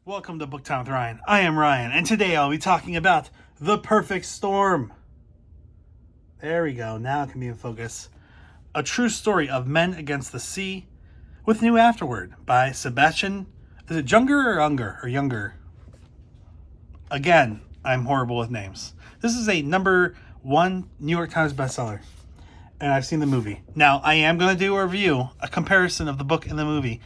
Welcome to Book Time with Ryan. I am Ryan, and today I'll be talking about The Perfect Storm. There we go, now it can be in focus. A true story of men against the sea, with new afterword by Sebastian, is it Junger or Younger? Again, I'm horrible with names. This is a number 1 New York Times bestseller, and I've seen the movie. Now, I am going to do a review, a comparison of the book and the movie.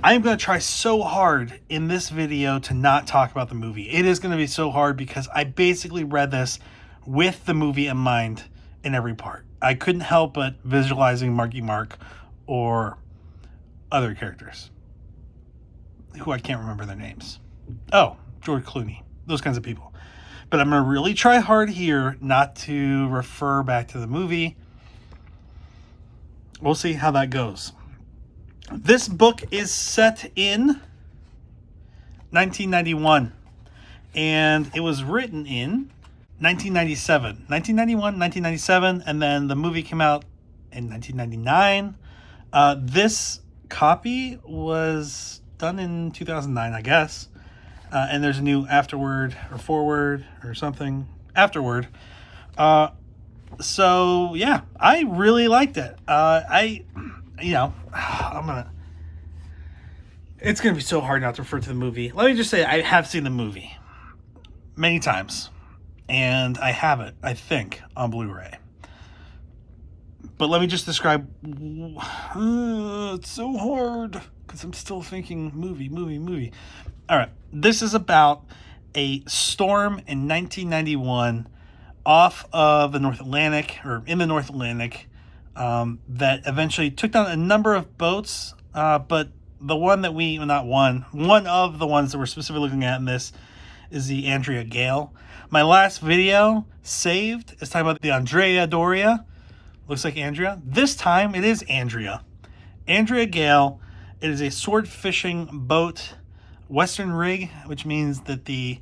I am going to try so hard in this video to not talk about the movie. It is going to be so hard because I basically read this with the movie in mind in every part. I couldn't help but visualizing Marky Mark or other characters who I can't remember their names. Oh, George Clooney, those kinds of people. But I'm going to really try hard here not to refer back to the movie. We'll see how that goes. This book is set in 1991, and it was written in 1997. 1991, 1997, and then the movie came out in 1999. This copy was done in 2009, I guess, and there's a new afterword or forward or something afterward. So, yeah, I really liked it. It's going to be so hard not to refer to the movie. Let me just say, I have seen the movie many times, and I have it, I think, on Blu-ray. But let me just describe, it's so hard, because I'm still thinking movie. All right, this is about a storm in 1991 off of the North Atlantic, or in the North Atlantic, that eventually took down a number of boats, but the one that one of the ones that we're specifically looking at in this is the Andrea Gale. My last video saved is talking about the Andrea Doria. Looks like Andrea. This time it is Andrea. Andrea Gale. It is a sword fishing boat, Western rig, which means that the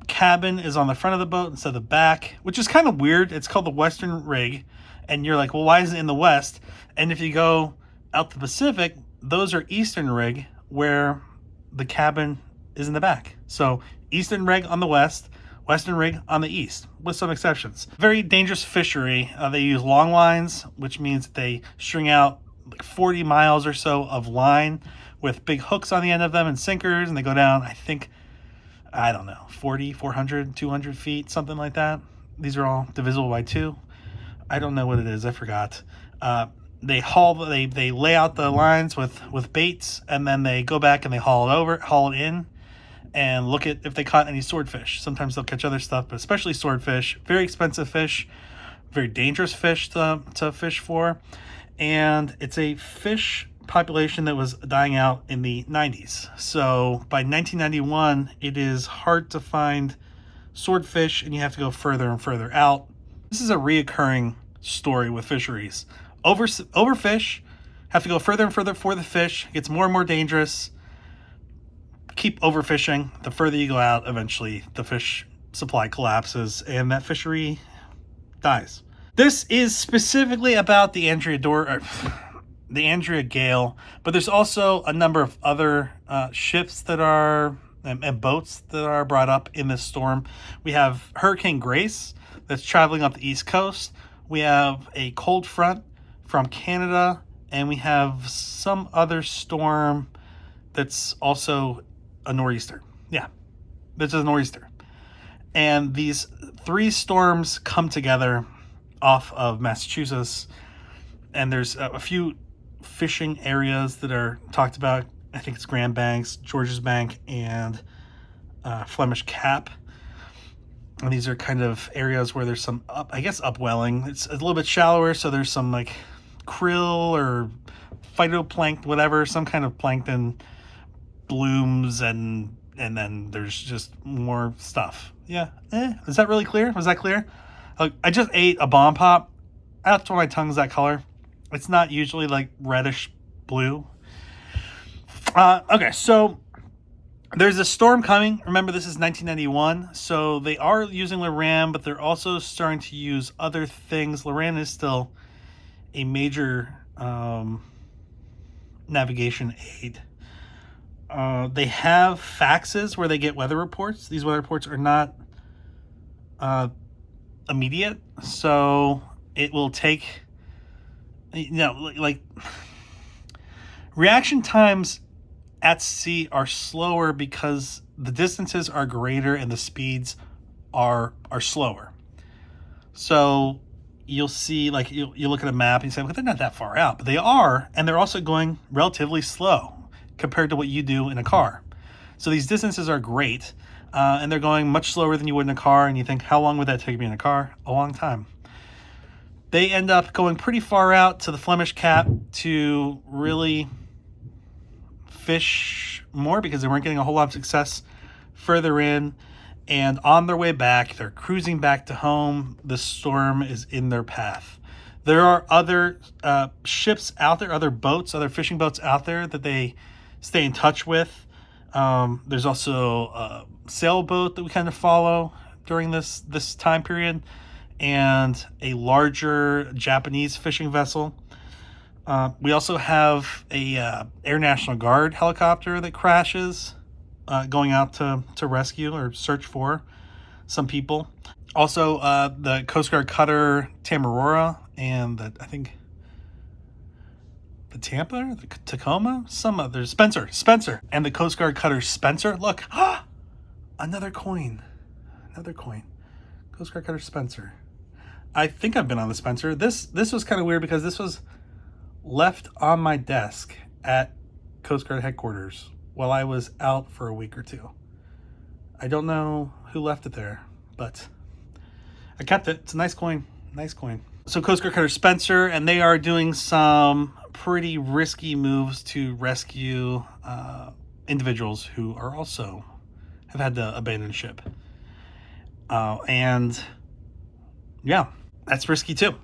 cabin is on the front of the boat instead of the back, which is kind of weird. It's called the Western rig, and you're like, well, why is it in the West? And if you go out the Pacific, those are Eastern rig, where the cabin is in the back. So Eastern rig on the west, Western rig on the east, with some exceptions. Very dangerous fishery. They use long lines, which means that they string out like 40 miles or so of line with big hooks on the end of them and sinkers, and they go down, I don't know, 40, 400, 200 feet, something like that. These are all divisible by 2. I don't know what it is. I forgot. They lay out the lines with baits, and then they go back and they haul it in, and look at if they caught any swordfish. Sometimes they'll catch other stuff, but especially swordfish. Very expensive fish, very dangerous fish to fish for, and it's a fish population that was dying out in the 90s. So by 1991, it is hard to find swordfish, and you have to go further and further out. This is a reoccurring story with fisheries. Overfish, have to go further and further for the fish. It gets more and more dangerous. Keep overfishing. The further you go out, eventually the fish supply collapses and that fishery dies. This is specifically about the Andrea Gale, but there's also a number of other ships that are and boats that are brought up in this storm. We have Hurricane Grace that's traveling up the East Coast. We have a cold front from Canada, and we have some other storm that's also a nor'easter. Yeah, this is a nor'easter. And these 3 storms come together off of Massachusetts, and there's a few fishing areas that are talked about. I think it's Grand Banks, George's Bank, and Flemish Cap. And these are kind of areas where there's some upwelling. It's a little bit shallower, so there's some like krill or phytoplankton, whatever, some kind of plankton blooms, and then there's just more stuff. Yeah, is that really clear? Was that clear? I just ate a bomb pop. That's why my tongue's that color. It's not usually like reddish blue. Okay, so there's a storm coming. Remember, this is 1991, so they are using Loran, but they're also starting to use other things. Loran is still a major navigation aid. They have faxes where they get weather reports. These weather reports are not immediate, so it will take, like reaction times at sea are slower because the distances are greater and the speeds are slower. So you'll see, like, you look at a map and you say, well, they're not that far out, but they are, and they're also going relatively slow compared to what you do in a car. So these distances are great, and they're going much slower than you would in a car, and you think, how long would that take me in a car? A long time. They end up going pretty far out to the Flemish Cap to really fish more because they weren't getting a whole lot of success further in. And on their way back, they're cruising back to home. The storm is in their path. There are other ships out there, other boats, other fishing boats out there that they stay in touch with. There's also a sailboat that we kind of follow during this time period, and a larger Japanese fishing vessel. We also have a Air National Guard helicopter that crashes, going out to rescue or search for some people. Also, the Coast Guard cutter Tamarora and I think the Tampa, the Tacoma, some other Spencer, and the Coast Guard cutter Spencer. Look, another coin. Coast Guard cutter Spencer. I think I've been on the Spencer. This was kind of weird because this was left on my desk at Coast Guard headquarters while I was out for a week or two. I don't know who left it there, but I kept it. It's a nice coin. So Coast Guard cutter Spencer, and they are doing some pretty risky moves to rescue individuals who are also have had to abandon ship. And yeah, that's risky too.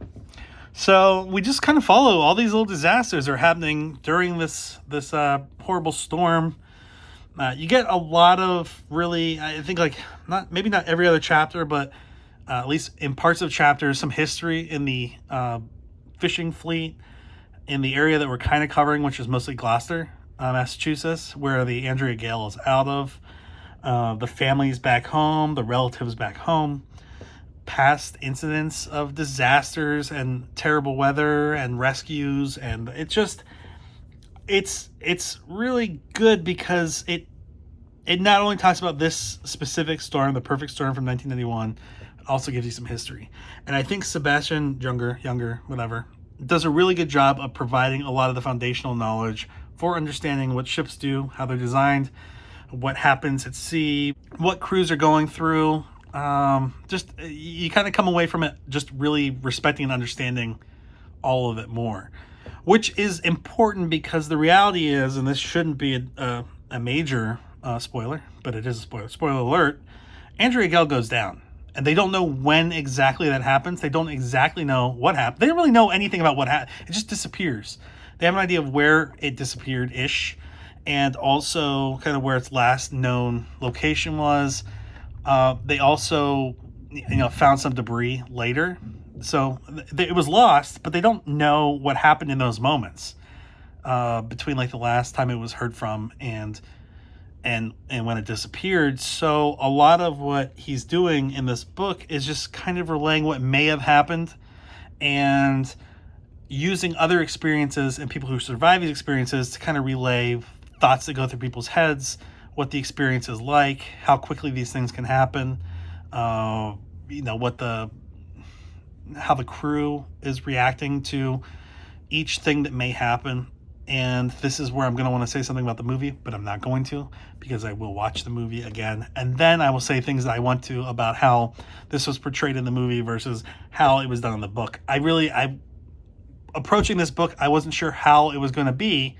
So we just kind of follow all these little disasters are happening during this horrible storm. You get a lot of really, I think, like, maybe not every other chapter, but at least in parts of chapters, some history in the fishing fleet in the area that we're kind of covering, which is mostly Gloucester, Massachusetts, where the Andrea Gale is out of. The families back home, the relatives back home, past incidents of disasters and terrible weather and rescues, and it's really good because it not only talks about this specific storm, the perfect storm from 1991, it also gives you some history. And I think Sebastian Junger, whatever, does a really good job of providing a lot of the foundational knowledge for understanding what ships do, how they're designed, what happens at sea, what crews are going through. Just you kind of come away from it just really respecting and understanding all of it more, which is important because the reality is, and this shouldn't be a major spoiler, but it is a spoiler. Spoiler alert: Andrea Gale goes down, and they don't know when exactly that happens. They don't exactly know what happened. They don't really know anything about what happened. It just disappears. They have an idea of where it disappeared-ish, and also kind of where its last known location was. They also, found some debris later. So it was lost, but they don't know what happened in those moments between, like, the last time it was heard from and when it disappeared. So a lot of what he's doing in this book is just kind of relaying what may have happened and using other experiences and people who survive these experiences to kind of relay thoughts that go through people's heads, what the experience is like, how quickly these things can happen, how the crew is reacting to each thing that may happen. And this is where I'm going to want to say something about the movie, but I'm not going to, because I will watch the movie again. And then I will say things that I want to about how this was portrayed in the movie versus how it was done in the book. I approaching this book, I wasn't sure how it was going to be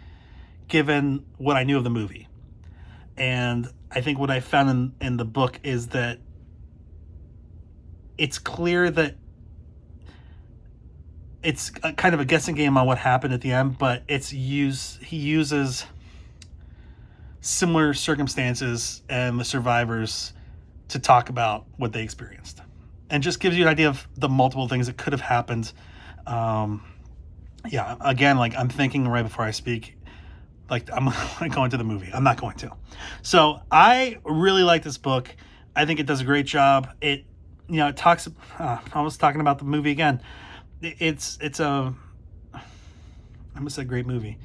given what I knew of the movie. And I think what I found in the book is that it's clear that it's a kind of a guessing game on what happened at the end, but he uses similar circumstances and the survivors to talk about what they experienced, and just gives you an idea of the multiple things that could have happened. Again, like, I'm thinking right before I speak, like I'm going to go into the movie. I'm not going to. So I really like this book. I think it does a great job. It, you know, it talks, I was talking about the movie again. It's a, I almost said great movie.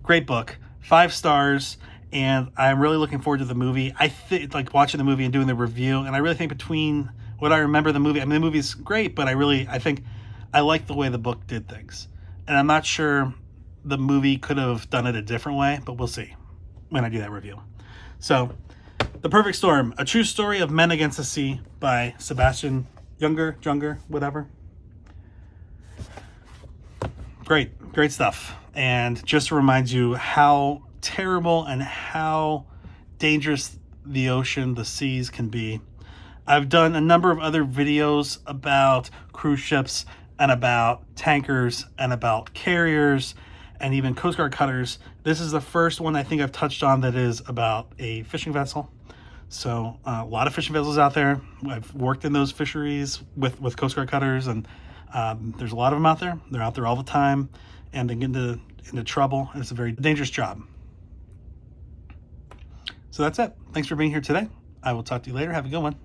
Great book, 5 stars. And I'm really looking forward to the movie. I think, like, watching the movie and doing the review. And I really think between what I remember the movie, I mean, the movie's great, but I think I like the way the book did things. And I'm not sure the movie could have done it a different way, but we'll see when I do that review. So, The Perfect Storm, a true story of men against the sea by Sebastian Junger, whatever. Great stuff. And just to remind you how terrible and how dangerous the ocean, the seas can be. I've done a number of other videos about cruise ships and about tankers and about carriers and even Coast Guard cutters. This is the first one I think I've touched on that is about a fishing vessel. So a lot of fishing vessels out there. I've worked in those fisheries with Coast Guard cutters, and there's a lot of them out there. They're out there all the time, and they get into trouble. It's a very dangerous job. So that's it. Thanks for being here today. I will talk to you later. Have a good one.